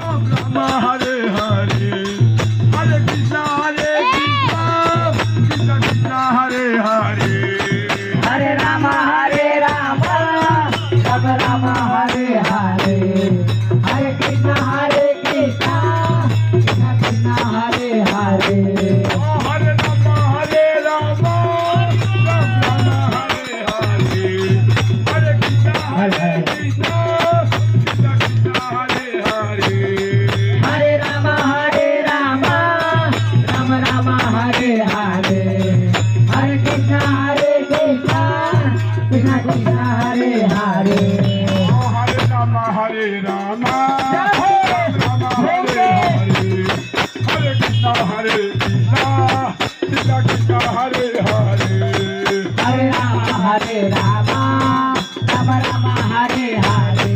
Rama Hare Hare, Hare Krishna Krishna Krishna Hare Hare, Hare Rama Rama Rama Hare Hare, Hare Krishna Krishna Krishna Hare Hare. Hare Rama Rama Rama Hare Hare, Hare Krishna Krishna Krishna Krishna Hare Hare, Hare Rama Rama Rama Hare Hare, Hare Krishna Krishna Krishna Krishna Hare Hare. Hare Rama Rama Rama Hare Hare, Hare Krishna Krishna Krishna Hare Hare, Hare Rama Rama Rama Hare Hare,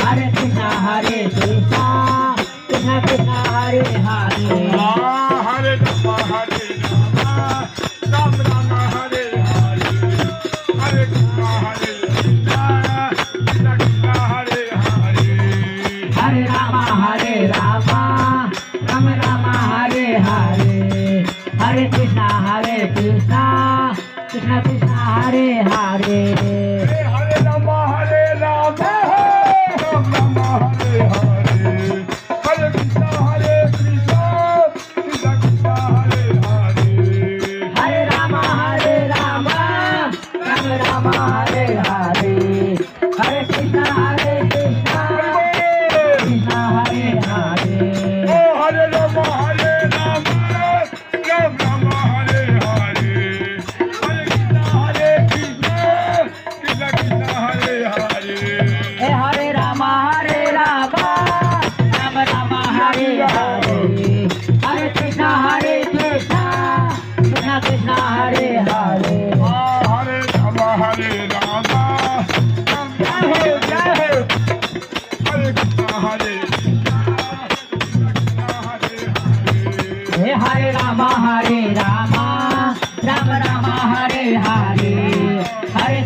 Hare Krishna Krishna Krishna Hare Hare. Hare Rama Rama Hare Hare, Hare Krishna Krishna Krishna Hare Hare, Hare Rama Rama Rama Hare Hare, Hare Krishna Krishna Krishna Hare Hare. Hare Rama Rama Rama Hare Hare, Hare Krishna Krishna Krishna Hare Hare, Hare Rama Rama Rama Hare Hare, Hare Krishna Krishna Krishna Hare Hare. Hare Rama Rama Rama Hare Hare, Hare Krishna Krishna Krishna Hare Hare, Hey Hare Rama Rama Rama Hare Hare, Hare Krishna Krishna Krishna Hare Hare. Hare Rama Rama Hare Hare, Hare Krishna Krishna Krishna Hare Hare. Hey Hare Rama Rama Rama Hare Hare, Hare